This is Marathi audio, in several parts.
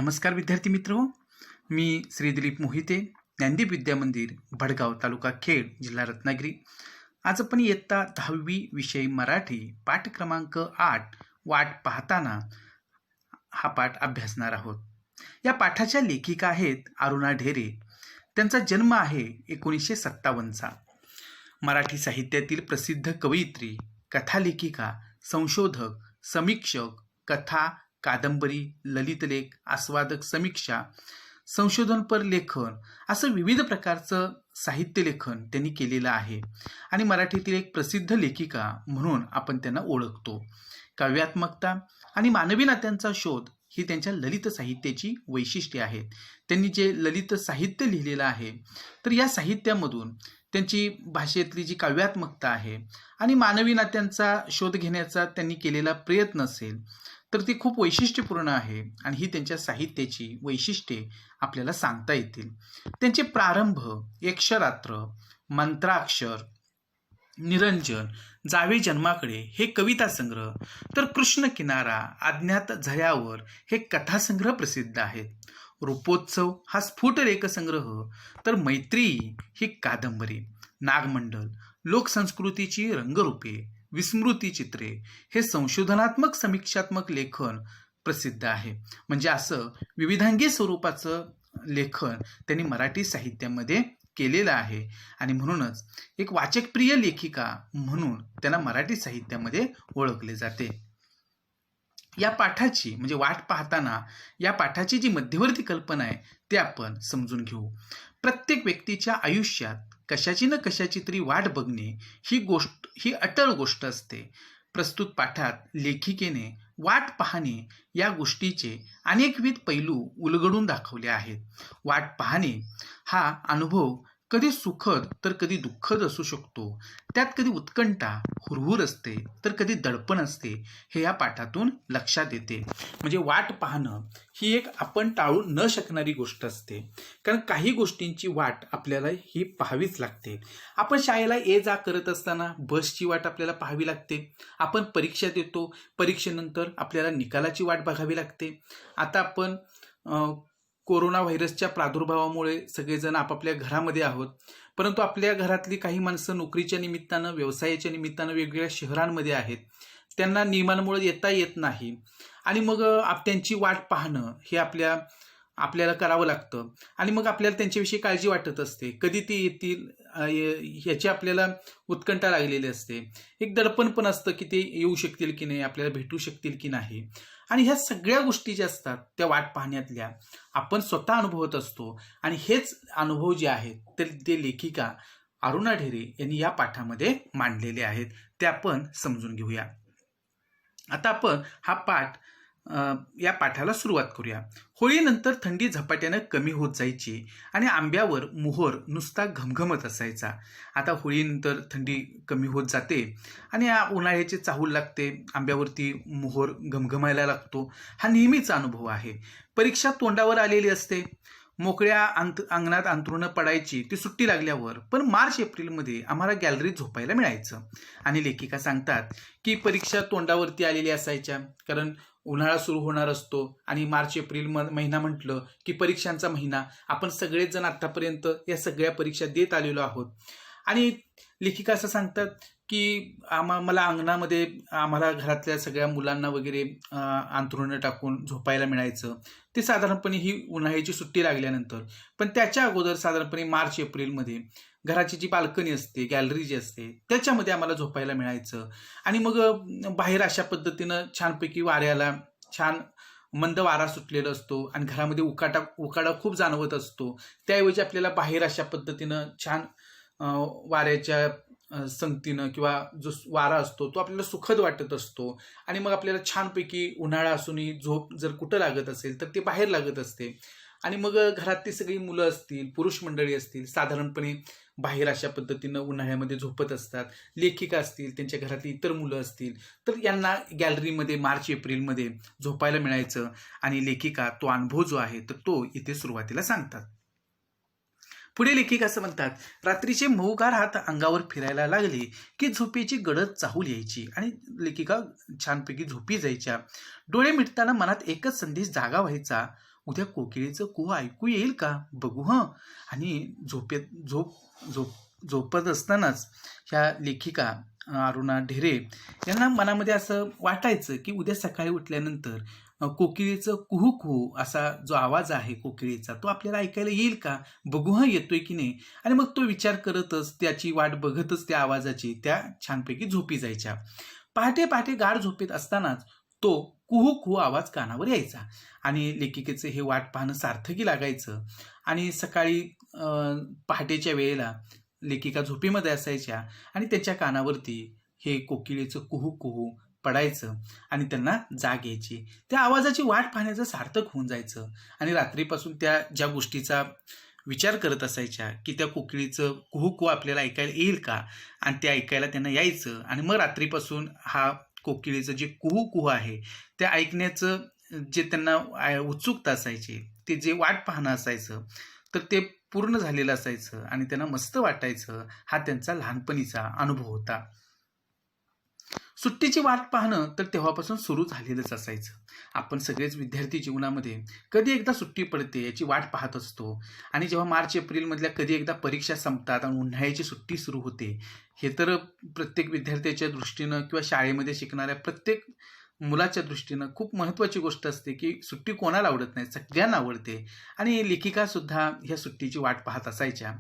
नमस्कार विद्यार्थी मित्र, मी श्री दिलीप मोहिते, ज्ञानदीप विद्या मंदिर, भडगाव, तालुका खेड, जिल्हा रत्नागिरी. आज आपण इयत्ता 10वी विषय मराठी पाठ क्रमांक 8 वाट पाहताना हा पाठ अभ्यासणार आहोत. या पाठाच्या लेखिका आहेत अरुणा ढेरे. त्यांचा जन्म आहे 1957चा. मराठी साहित्यातील प्रसिद्ध कवयित्री, कथालेखिका, संशोधक, समीक्षक, कथा, कादंबरी, ललितलेख, आस्वादक, समीक्षा, संशोधनपर लेखन असं विविध प्रकारचं साहित्य लेखन त्यांनी केलेलं आहे आणि मराठीतील एक प्रसिद्ध लेखिका म्हणून आपण त्यांना ओळखतो. काव्यात्मकता आणि मानवी नात्यांचा शोध ही त्यांच्या ललित साहित्याची वैशिष्ट्ये आहेत. त्यांनी जे ललित साहित्य लिहिलेलं आहे तर या साहित्यामधून त्यांची भाषेतली जी काव्यात्मकता आहे आणि मानवी नात्यांचा शोध घेण्याचा त्यांनी केलेला प्रयत्न असेल तर ती खूप वैशिष्ट्यपूर्ण आहे आणि ही त्यांच्या साहित्याची वैशिष्ट्ये आपल्याला सांगता येतील. त्यांचे प्रारंभ, यक्षरात्र, मंत्राक्षर, निरंजन, जावे जन्माकडे हे कविता संग्रह, तर कृष्ण किनारा, अज्ञात झऱ्यावर हे कथासंग्रह प्रसिद्ध आहेत. रूपोत्सव हा स्फुट लेखसंग्रह, तर मैत्री ही कादंबरी, नागमंडल, लोकसंस्कृतीची रंगरूपे, विस्मृती चित्रे हे संशोधनात्मक समीक्षात्मक लेखन प्रसिद्ध आहे. म्हणजे असं विविधांगी स्वरूपाचं लेखन त्यांनी मराठी साहित्यामध्ये केलेलं आहे आणि म्हणूनच एक वाचकप्रिय लेखिका म्हणून त्यांना मराठी साहित्यामध्ये ओळखले जाते. या पाठाची म्हणजे वाट पाहताना या पाठाची जी मध्यवर्ती कल्पना आहे ते आपण समजून घेऊ. प्रत्येक व्यक्तीच्या आयुष्यात कशाची न कशाची तरी वाट बघणे ही अटळ गोष्ट असते. प्रस्तुत पाठात लेखिकेने वाट पाहणे या गोष्टीचे अनेकविध पैलू उलगडून दाखवले आहेत. वाट पाहणे हा अनुभव कधी सुखद तर कधी दुःखद असू शकतो. त्यात कधी उत्कंठा, हुरहुर असते तर कधी दडपण असते, हे या पाठातून लक्षात येते. म्हणजे वाट पाहणं ही एक आपण टाळू न शकणारी गोष्ट असते, कारण काही गोष्टींची वाट आपल्याला ही पाहावीच लागते. आपण शाळेला ये जा करत असताना बसची वाट आपल्याला पाहावी लागते. आपण परीक्षा देतो, परीक्षेनंतर आपल्याला निकालाची वाट बघावी लागते. आता आपण कोरोना व्हायरसच्या प्रादुर्भावामुळे सगळेजण आपापल्या घरामध्ये आहोत, परंतु आपल्या घरातली काही माणसं नोकरीच्या निमित्तानं, व्यवसायाच्या निमित्तानं वेगवेगळ्या शहरांमध्ये आहेत. त्यांना नियमांमुळे येता येत नाही आणि मग त्यांची वाट पाहणं हे आपल्याला करावं लागतं आणि मग आपल्याला त्यांच्याविषयी काळजी वाटत असते. कधी ते येतील ह्याची आपल्याला उत्कंठा लागलेली असते. एक दडपण पण असतं की ते येऊ शकतील की नाही, आपल्याला भेटू शकतील की नाही. आणि ह्या सगळ्या गोष्टी ज्या असतात त्या वाट पाहण्यातल्या आपण स्वतः अनुभवत असतो आणि हेच अनुभव जे आहेत तर ते लेखिका अरुणा ढेरे यांनी या पाठामध्ये मांडलेले आहेत. ते आपण समजून घेऊया. आता आपण या पाठाला सुरुवात करूया. होळीनंतर थंडी झपाट्यानं कमी होत जायची आणि आंब्यावर मोहर नुसता घमघमत असायचा. आता होळीनंतर थंडी कमी होत जाते आणि उन्हाळ्याची चाहूल लागते, आंब्यावरती मोहर घमघमायला लागतो. हा नेहमीचा अनुभव आहे. परीक्षा तोंडावर आलेली असते, मोकळ्या अंगणात अंथरुणं पडायची ती सुट्टी लागल्यावर. पण मार्च एप्रिलमध्ये आम्हाला गॅलरीत झोपायला मिळायचं आणि लेखिका सांगतात की परीक्षा तोंडावरती आलेली असायच्या, कारण उन्हाळा सुरू होणार असतो आणि मार्च एप्रिल महिना म्हटलं की परीक्षांचा महिना. आपण सगळेच जण आतापर्यंत या सगळ्या परीक्षा देत आलेलो आहोत आणि लेखिका असं सांगतात की मला अंगणामध्ये आम्हाला घरातल्या सगळ्या मुलांना वगैरे अंथरुणं टाकून झोपायला मिळायचं. ते साधारणपणे ही उन्हाळ्याची सुट्टी लागल्यानंतर. पण त्याच्या अगोदर साधारणपणे मार्च एप्रिलमध्ये घराची जी बाल्कनी असते, गॅलरी जी असते त्याच्यामध्ये आम्हाला झोपायला मिळायचं आणि मग बाहेर अशा पद्धतीनं छानपैकी वाऱ्याला छान मंद वारा सुटलेला असतो आणि घरामध्ये उकाडा खूप जाणवत असतो. त्याऐवजी आपल्याला बाहेर अशा पद्धतीनं छान वाऱ्याच्या संगतीनं किंवा जो वारा असतो तो आपल्याला सुखद वाटत असतो आणि मग आपल्याला छानपैकी उन्हाळा असूनही झोप जर कुठं लागत असेल तर ते बाहेर लागत असते. आणि मग घरातली सगळी मुलं असतील, पुरुष मंडळी असतील, साधारणपणे बाहेर अशा पद्धतीनं उन्हाळ्यामध्ये झोपत असतात. लेखिका असतील, त्यांच्या घरातली इतर मुलं असतील तर यांना गॅलरीमध्ये मार्च एप्रिलमध्ये झोपायला मिळायचं आणि लेखिका तो अनुभव जो आहे तर तो इथे सुरुवातीला सांगतात. पुढे लेखिका असं म्हणतात, रात्रीचे मऊगार हात अंगावर फिरायला लागले की झोपेची गडद चाहूल यायची आणि लेखिका छानपैकी झोपी जायच्या. डोळे मिटताना मनात एकच संदेश जागा व्हायचा, उद्या कोकिळेचं कुहू ऐकू येईल का बघू हं. आणि झोपत असतानाच ह्या लेखिका अरुणा ढेरे यांना मनामध्ये असं वाटायचं की उद्या सकाळी उठल्यानंतर कोकिळेचं कुहू कुहू असा जो आवाज आहे कोकिळेचा तो आपल्याला ऐकायला येईल का बघू हं येतोय की नाही. आणि मग तो विचार करतच त्याची वाट बघतच त्या आवाजाची त्या छानपैकी झोपी जायच्या. पहाटे पहाटे गाढ झोपेत असतानाच तो कुहू कुहू आवाज कानावर यायचा आणि लेखिकेचं हे वाट पाहणं सार्थकी लागायचं. आणि सकाळी पहाटेच्या वेळेला लेखिका झोपेमध्ये असायच्या आणि त्यांच्या कानावरती हे कोकिळेचं कुहू कुहू पडायचं आणि त्यांना जाग यायची. त्या आवाजाची वाट पाहण्याचं सार्थक होऊन जायचं आणि रात्रीपासून त्या ज्या गोष्टीचा विचार करत असायच्या की त्या कोकिळीचं कुहू कुहू आपल्याला ऐकायला येईल का आणि ते ऐकायला त्यांना यायचं. आणि मग रात्रीपासून हा कोकिळीचं जे कुहू कुहू आहे ते ऐकण्याचं जे त्यांना उत्सुकता असायची ते जे वाट पाहणं असायचं तर ते पूर्ण झालेलं असायचं आणि त्यांना मस्त वाटायचं. हा त्यांचा लहानपणीचा अनुभव होता. सुट्टीची वाट पाहणं तर तेव्हापासून सुरू झालेलंच असायचं. आपण सगळेच विद्यार्थी जीवनामध्ये कधी एकदा सुट्टी पडते याची वाट पाहत असतो. आणि जेव्हा मार्च एप्रिलमधल्या कधी एकदा परीक्षा संपतात आणि उन्हाळ्याची सुट्टी सुरू होते हे तर प्रत्येक विद्यार्थ्याच्या दृष्टीनं किंवा शाळेमध्ये शिकणाऱ्या प्रत्येक मुलाच्या दृष्टीनं खूप महत्त्वाची गोष्ट असते की सुट्टी कोणाला आवडत नाही, सगळ्यांना आवडते. आणि लेखिकासुद्धा ह्या सुट्टीची वाट पाहत असायच्या.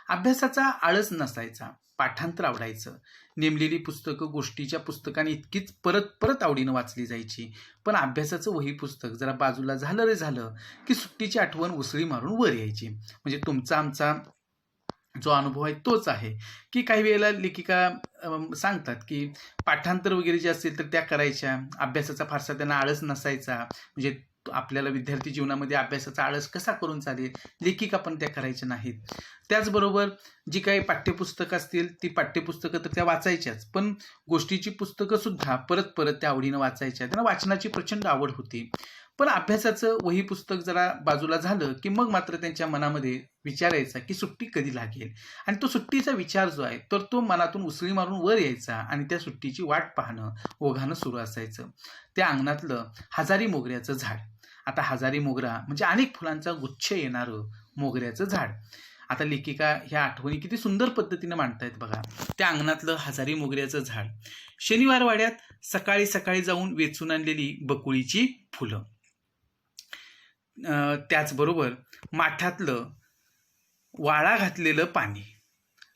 अभ्यासाचा आळस नसायचा, पाठांतर आवडायचं. नेमलेली पुस्तकं गोष्टीच्या पुस्तकाने इतकीच परत परत आवडीनं वाचली जायची. पण अभ्यासाचं वही पुस्तक जरा बाजूला झालं रे झालं की सुट्टीची आठवण उसळी मारून वर यायची. म्हणजे तुमचा आमचा जो अनुभव आहे तोच आहे की काही वेळेला लेखिका सांगतात की पाठांतर वगैरे जे असेल तर त्या करायच्या. अभ्यासाचा फारसा त्यांना आळस नसायचा. म्हणजे आपल्याला विद्यार्थी जीवनामध्ये अभ्यासाचा आळस कसा करून चालेल, लेखिका पण त्या करायच्या नाहीत. त्याचबरोबर जी काही पाठ्यपुस्तकं असतील ती पाठ्यपुस्तकं तर त्या वाचायच्याच, पण गोष्टीची पुस्तकं सुद्धा परत परत त्या आवडीनं वाचायच्या. त्यांना वाचनाची प्रचंड आवड होती. पण अभ्यासाचं वही पुस्तक जरा बाजूला झालं की मग मात्र त्यांच्या मनामध्ये विचार यायचा की सुट्टी कधी लागेल. आणि तो सुट्टीचा विचार जो आहे तर तो मनातून उसळी मारून वर यायचा आणि त्या सुट्टीची वाट पाहणं ओघानं सुरू असायचं. त्या अंगणातलं हजारी मोगऱ्याचं झाड. आता हजारी मोगरा म्हणजे अनेक फुलांचा गुच्छ येणारं मोगऱ्याचं झाड. आता लेखिका ह्या आठवणी किती सुंदर पद्धतीने मांडतायत बघा. त्या अंगणातलं हजारी मोगऱ्याचं झाड, शनिवार वाड्यात सकाळी सकाळी जाऊन वेचून आणलेली बकुळीची फुलं, त्याचबरोबर माठातलं वाळा घातलेलं पाणी,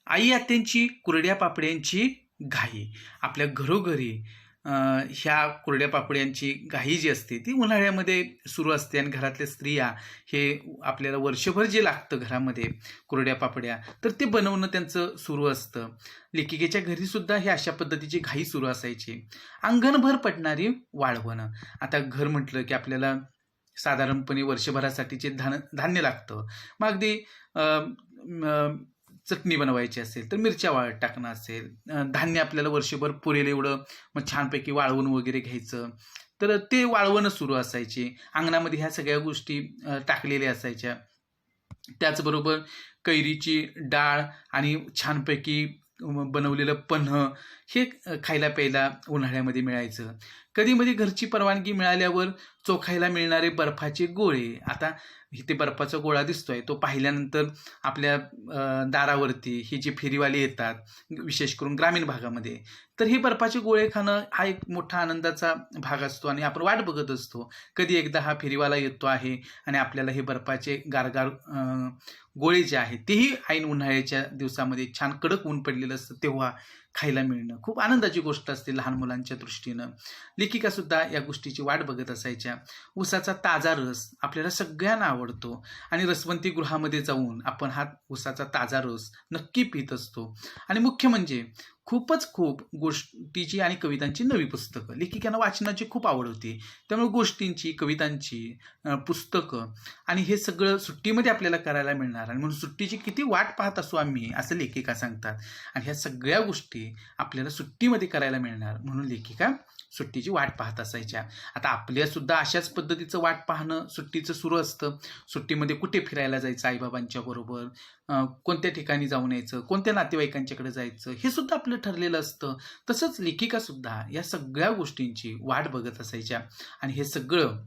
आई आत्यांची कुरड्या पापड्यांची घाई. आपल्या घरोघरी ह्या कुरड्या पापड्यांची घाई जी असते ती उन्हाळ्यामध्ये सुरू असते आणि घरातल्या स्त्रिया हे आपल्याला वर्षभर जे लागतं घरामध्ये कुरड्या पापड्या तर ते बनवणं त्यांचं सुरू असतं. लेखिकेच्या घरीसुद्धा हे अशा पद्धतीची घाई सुरू असायची. अंगणभर पडणारी वाळवणं. आता घर म्हटलं की आपल्याला साधारणपणे वर्षभरासाठीचे धान्य लागतं. मग अगदी चटणी बनवायची असेल तर मिरच्या वाळत टाकणं असेल, धान्य आपल्याला वर्षभर पुरेल एवढं मग छानपैकी वाळवून वगैरे घ्यायचं तर ते वाळवणं सुरू असायचे. अंगणामध्ये ह्या सगळ्या गोष्टी टाकलेल्या असायच्या. त्याचबरोबर कैरीची डाळ आणि छानपैकी बनवलेलं पन्ह हे खायला प्यायला उन्हाळ्यामध्ये मिळायचं. कधीमध्ये घरची परवानगी मिळाल्यावर चोखायला मिळणारे बर्फाचे गोळे. आता इथे बर्फाचा गोळा दिसतोय तो पाहिल्यानंतर आपल्या दारावरती हे जे फेरीवाले येतात विशेष करून ग्रामीण भागामध्ये तर हे बर्फाचे गोळे खाणं हा एक मोठा आनंदाचा भाग असतो आणि आपण वाट बघत असतो कधी एकदा हा फेरीवाला येतो आहे आणि आपल्याला हे बर्फाचे गारगार गोळे जे आहेत तेही ऐन उन्हाळ्याच्या दिवसामध्ये छान कडक ऊन पडलेलं असतं तेव्हा खायला मिळणं खूप आनंदाची गोष्ट असते लहान मुलांच्या दृष्टीनं. लेखिकासुद्धा या गोष्टीची वाट बघत असायच्या. ऊसाचा ताजा रस आपल्याला सगळ्यांना आवडतो आणि रसवंती गृहामध्ये जाऊन आपण हा ऊसाचा ताजा रस नक्की पित असतो. आणि मुख्य म्हणजे खूप गोष्टीची आणि कवितांची नवी पुस्तकं. लेखिकांना वाचनाची खूप आवड होती त्यामुळे गोष्टींची, कवितांची पुस्तकं आणि हे सगळं सुट्टीमध्ये आपल्याला करायला मिळणार आणि म्हणून सुट्टीची किती वाट पाहत असू आम्ही असं लेखिका सांगतात. आणि ह्या सगळ्या गोष्टी आपल्याला सुट्टीमध्ये करायला मिळणार म्हणून लेखिका सुट्टीची वाट पाहत असायच्या. आता आपल्यासुद्धा अशाच पद्धतीचं वाट पाहणं सुट्टीचं सुरू असतं. सुट्टीमध्ये कुठे फिरायला जायचं आईबाबांच्या बरोबर, कोणत्या ठिकाणी जाऊन यायचं, कोणत्या नातेवाईकांच्याकडे जायचं हे सुद्धा आपलं ठरलेलं असतं. तसंच लेखिकासुद्धा या सगळ्या गोष्टींची वाट बघत असायच्या आणि हे सगळं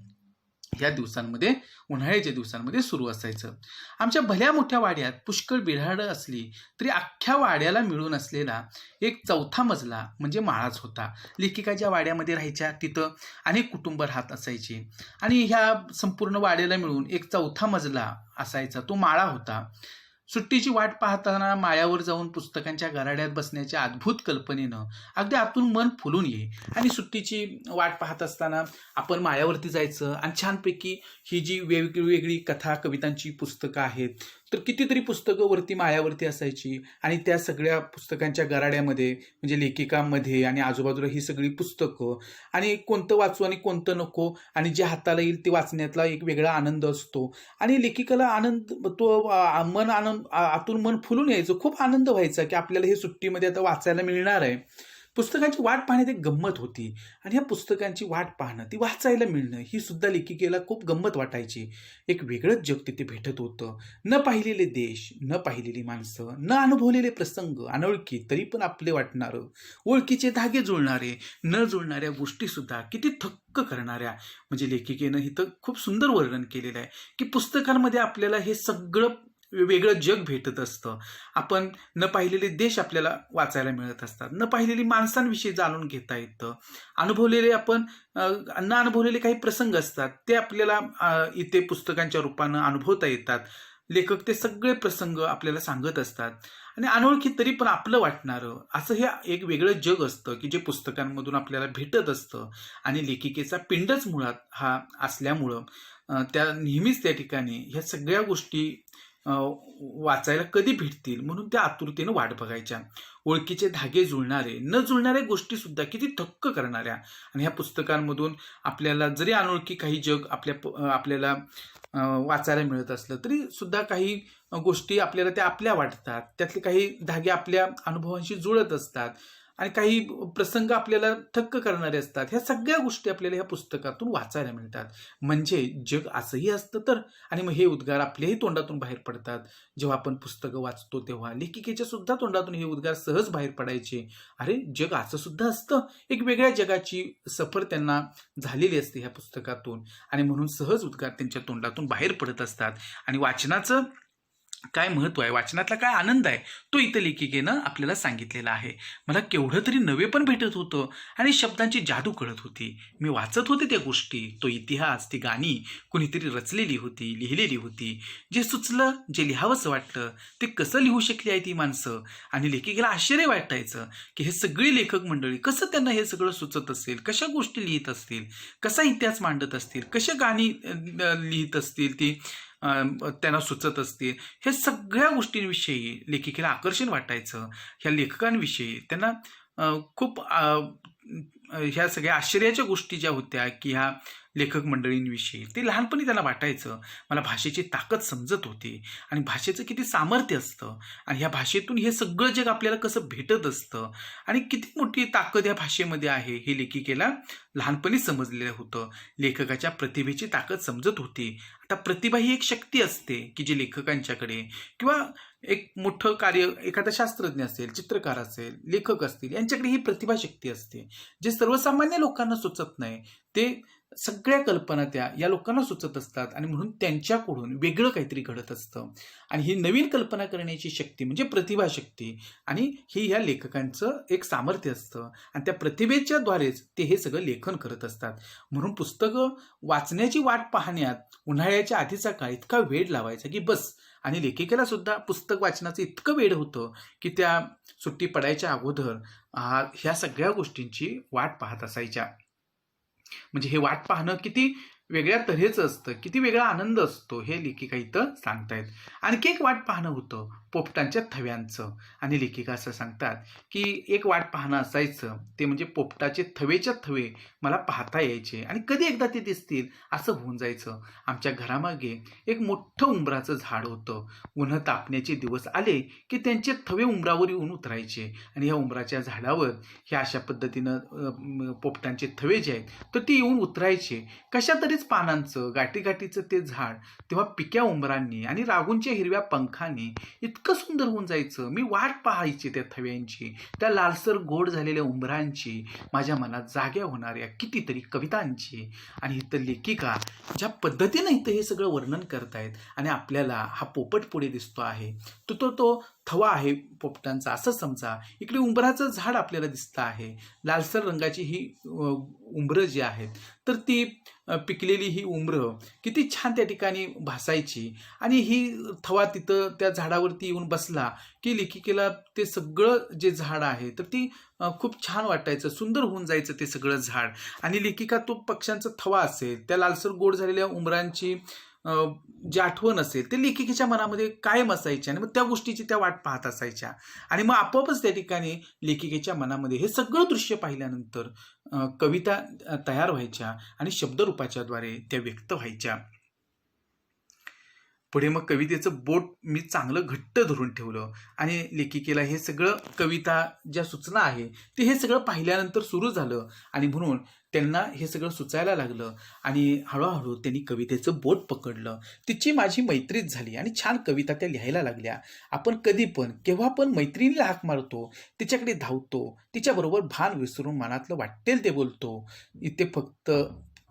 या दिवसांमध्ये, उन्हाळ्याच्या दिवसांमध्ये सुरू असायचं. आमच्या भल्या मोठ्या वाड्यात पुष्कळ बिऱ्हाडं असली तरी अख्ख्या वाड्याला मिळून असलेला एक चौथा मजला म्हणजे माळाच होता. लेखिका ज्या वाड्यामध्ये राहायच्या तिथं अनेक कुटुंब राहत असायची आणि ह्या संपूर्ण वाड्याला मिळून एक चौथा मजला असायचा, तो माळा होता. सुट्टीची वाट पाहताना माळ्यावर जाऊन पुस्तकांच्या गराड्यात बसण्याच्या अद्भुत कल्पनेनं अगदी आतून मन फुलून येई. आणि सुट्टीची वाट पाहत असताना आपण माळ्यावरती जायचं आणि छानपैकी ही जी वेगवेगळी कथा कवितांची पुस्तकं आहेत तर कितीतरी पुस्तकं वरती माळ्यावरती असायची आणि त्या सगळ्या पुस्तकांच्या गराड्यामध्ये म्हणजे लेखिकामध्ये आणि आजूबाजूला ही सगळी पुस्तकं आणि कोणतं वाचू आणि कोणतं नको आणि जे हाताला येईल ते वाचण्यातला एक वेगळा आनंद असतो. आणि लेखिकेला आनंद तो मन आनंद आतून मन फुलून यायचं, खूप आनंद व्हायचा की आपल्याला हे सुट्टीमध्ये आता वाचायला मिळणार आहे. पुस्तकांची वाट पाहण्यात एक गंमत होती आणि ह्या पुस्तकांची वाट पाहणं, ती वाचायला मिळणं ही सुद्धा लेखिकेला खूप गंमत वाटायची. एक वेगळंच जग तिथे भेटत होतं. न पाहिलेले देश, न पाहिलेली माणसं, न अनुभवलेले प्रसंग, अनोळखी तरी पण आपले वाटणारं, ओळखीचे धागे जुळणारे, न जुळणाऱ्या गोष्टी सुद्धा किती थक्क करणाऱ्या. म्हणजे लेखिकेनं इथं खूप सुंदर वर्णन केलेलं आहे की पुस्तकांमध्ये आपल्याला हे सगळं वेगळं जग भेटत असतं. आपण न पाहिलेले देश आपल्याला वाचायला मिळत असतात, न पाहिलेली माणसांविषयी जाणून घेता येतं, अनुभवलेले आपण न अनुभवलेले काही प्रसंग असतात ते आपल्याला इथे पुस्तकांच्या रूपानं अनुभवता येतात. लेखक ते सगळे प्रसंग आपल्याला सांगत असतात आणि अनोळखी तरी पण आपलं वाटणारं असं हे एक वेगळं जग असतं की जे पुस्तकांमधून आपल्याला भेटत असतं. आणि लेखिकेचा पिंडच मुळात हा असल्यामुळं त्या नेहमीच त्या ठिकाणी ह्या सगळ्या गोष्टी वाचायला कधी भेटतील म्हणून त्या आतुरतेनं वाट बघायच्या. ओळखीचे धागे जुळणारे, न जुळणाऱ्या गोष्टी सुद्धा किती थक्क करणाऱ्या. आणि ह्या पुस्तकांमधून आपल्याला जरी अनोळखी काही जग आपल्याला वाचायला मिळत असलं तरी सुद्धा काही गोष्टी आपल्याला त्या आपल्या वाटतात, त्यातले काही धागे आपल्या अनुभवांशी जुळत असतात आणि काही प्रसंग आपल्याला थक्क करणारे असतात. ह्या सगळ्या गोष्टी आपल्याला ह्या पुस्तकातून वाचायला मिळतात. म्हणजे जग असंही असतं तर. आणि मग हे उद्गार आपल्याही तोंडातून बाहेर पडतात. जेव्हा आपण पुस्तकं वाचतो तेव्हा लेखिकेच्या सुद्धा तोंडातून हे उद्गार सहज बाहेर पडायचे. अरे जग असं सुद्धा असतं. एक वेगळ्या जगाची सफर त्यांना झालेली असते ह्या पुस्तकातून आणि म्हणून सहज उद्गार त्यांच्या तोंडातून बाहेर पडत असतात. आणि वाचनाचं काय महत्व आहे, वाचनातला काय आनंद आहे तो इथं लेखिकेनं आपल्याला सांगितलेला आहे. मला केवढं तरी नवे पण भेटत होतं आणि शब्दांची जादू कळत होती. मी वाचत होते त्या गोष्टी, तो इतिहास, ती गाणी कुणीतरी रचलेली होती, लिहिलेली होती. जे सुचलं, जे लिहावंसं वाटलं ते कसं लिहू शकली आहे ती माणसं. आणि लेखिकेला आश्चर्य वाटायचं की हे सगळी लेखक मंडळी कसं त्यांना हे सगळं सुचत असेल, कशा गोष्टी लिहित असतील, कसा इतिहास मांडत असतील, कशा गाणी लिहित असतील, ती त्यांना सुचत असते. ह्या सगळ्या गोष्टींविषयी लेखिकेला आकर्षण वाटायचं. ह्या लेखकांविषयी त्यांना खूप ह्या सगळ्या आश्चर्याच्या गोष्टी ज्या होत्या की ह्या लेखक मंडळींविषयी ते लहानपणी त्यांना वाटायचं. मला भाषेची ताकद समजत होती आणि भाषेचं किती सामर्थ्य असतं आणि ह्या भाषेतून हे सगळं जग आपल्याला कसं भेटत असतं आणि किती मोठी ताकद या भाषेमध्ये आहे हे लेखिकेला लहानपणी समजलेलं होतं. लेखकाच्या प्रतिभेची ताकद समजत होती. आता प्रतिभा ही एक शक्ती असते की जी लेखकांच्याकडे किंवा एक मोठं कार्य एखादा शास्त्रज्ञ असेल, चित्रकार असेल, लेखक असतील यांच्याकडे ही प्रतिभा शक्ती असते. जे सर्वसामान्य लोकांना सुचत नाही ते सगळ्या कल्पना या लोकांना सुचत असतात आणि म्हणून त्यांच्याकडून वेगळं काहीतरी घडत असतं. आणि ही नवीन कल्पना करण्याची शक्ती म्हणजे प्रतिभा शक्ती आणि ही ह्या लेखकांचं एक सामर्थ्य असतं आणि त्या प्रतिभेच्या द्वारेच ते हे सगळं लेखन करत असतात. म्हणून पुस्तकं वाचण्याची वाट पाहण्यात उन्हाळ्याच्या आधीचा काळ इतका वेळ लावायचा की बस. आणि लेखिकेला सुद्धा पुस्तक वाचनाचं इतकं वेळ होतं की त्या सुट्टी पडायच्या अगोदर ह्या सगळ्या गोष्टींची वाट पाहत असायच्या. म्हणजे हे वाट पाहणं किती वेगळ्या तऱ्हेचं असतं, किती वेगळा आनंद असतो हे लेखिका इथं सांगतायत. आणखी एक वाट पाहणं होतं पोपटांच्या थव्यांचं. आणि लेखिका असं सांगतात की एक वाट पाहणं असायचं ते म्हणजे पोपटाचे थवेच्या थवे मला पाहता यायचे आणि कधी एकदा ते दिसतील असं होऊन जायचं. आमच्या घरामागे एक मोठं उंबराचं झाड होतं. उन्ह तापण्याचे दिवस आले की त्यांचे थवे उंबरावर येऊन उतरायचे आणि या उंबराच्या झाडावर ह्या अशा पद्धतीनं पोपटांचे थवे जे आहेत तर ते येऊन उतरायचे. कशा तरीच बरेच पानांचं गाठीगाठीचं ते झाड तेव्हा पिक्या उंबरांनी आणि रागूंच्या हिरव्या पंखांनी इतकं सुंदर होऊन जायचं. मी वाट पाहायची त्या थव्यांची, त्या लालसर गोड झालेल्या उंबरांची, माझ्या मनात जाग्या होणाऱ्या कितीतरी कवितांची. आणि इथं लेखिका ज्या पद्धतीनं इथं हे सगळं वर्णन करतायत आणि आपल्याला हा पोपट पुढे दिसतो आहे, तो थवा आहे पोपटांचा असं समजा. इकडे उंबराचं झाड आपल्याला दिसतं आहे. लालसर रंगाची ही उंबरं जी आहेत, तर ती पिकलेली ही उंबरं किती छान त्या ठिकाणी भासायची. आणि ही थवा तिथं त्या झाडावरती येऊन बसला की लेखिकेला ते सगळं जे झाड आहे तर ती खूप छान वाटायचं, सुंदर होऊन जायचं ते सगळं झाड. आणि लेखिका तो पक्ष्यांचा थवा असेल, त्या लालसर गोड झालेल्या उंबरांची जी आठवण असेल ते लेखिकेच्या मनामध्ये कायम असायची आणि मग त्या गोष्टीची त्या वाट पाहत असायच्या. आणि मग आपोआपच त्या ठिकाणी लेखिकेच्या मनामध्ये हे सगळं दृश्य पाहिल्यानंतर कविता तयार व्हायच्या आणि शब्दरूपाच्या द्वारे त्या व्यक्त व्हायच्या. पुढे मग कवितेचं बोट मी चांगलं घट्ट धरून ठेवलं आणि लेखिकेला हे सगळं कविता ज्या सूचना आहे ते हे सगळं पाहिल्यानंतर सुरू झालं. आणि म्हणून त्यांना हे सगळं सुचायला लागलं आणि हळूहळू त्यांनी कवितेचं बोट पकडलं. तिची माझी मैत्रीच झाली आणि छान कविता त्या लिहायला लागल्या. आपण कधी पण केव्हा पण मैत्रिणीला हाक मारतो, तिच्याकडे धावतो, तिच्याबरोबर भान विसरून मनातलं वाटेल ते बोलतो. इथे फक्त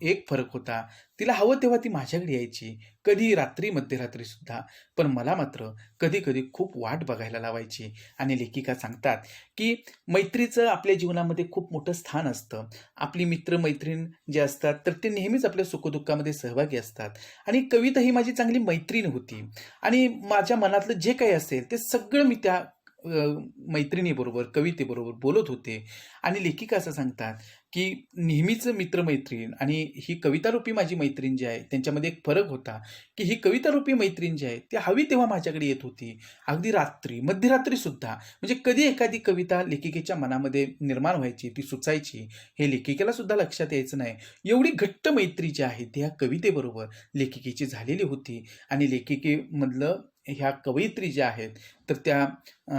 एक फरक होता, तिला हवं तेव्हा ती माझ्याकडे यायची, कधी रात्री मध्यरात्री सुद्धा. पण मला मात्र कधी कधी खूप वाट बघायला लावायची. आणि लेखिका सांगतात की मैत्रीचं आपल्या जीवनामध्ये खूप मोठं स्थान असतं. आपली मित्र मैत्रीण जे असतात तर ते नेहमीच आपल्या सुखदुःखामध्ये सहभागी असतात. आणि कविता ही माझी चांगली मैत्रीण होती आणि माझ्या मनातलं जे काही असेल ते सगळं मी त्या मैत्रिणीबरोबर कवितेबरोबर बोलत होते. आणि लेखिका असं सांगतात की नेहमीच मित्रमैत्रीण आणि ही कवितारूपी माझी मैत्रीण जी आहे त्यांच्यामध्ये एक फरक होता की ही कवितारूपी मैत्रीण जी आहे ती हवी तेव्हा माझ्याकडे येत होती, अगदी रात्री मध्यरात्री सुद्धा. म्हणजे कधी एखादी कविता लेखिकेच्या मनामध्ये निर्माण व्हायची, ती सुचायची, हे लेखिकेला सुद्धा लक्षात यायचं नाही. एवढी घट्ट मैत्री जी आहे ती ह्या कवितेबरोबर लेखिकेची झालेली होती. आणि लेखिकेमधलं ह्या कवयित्री ज्या आहेत तर त्या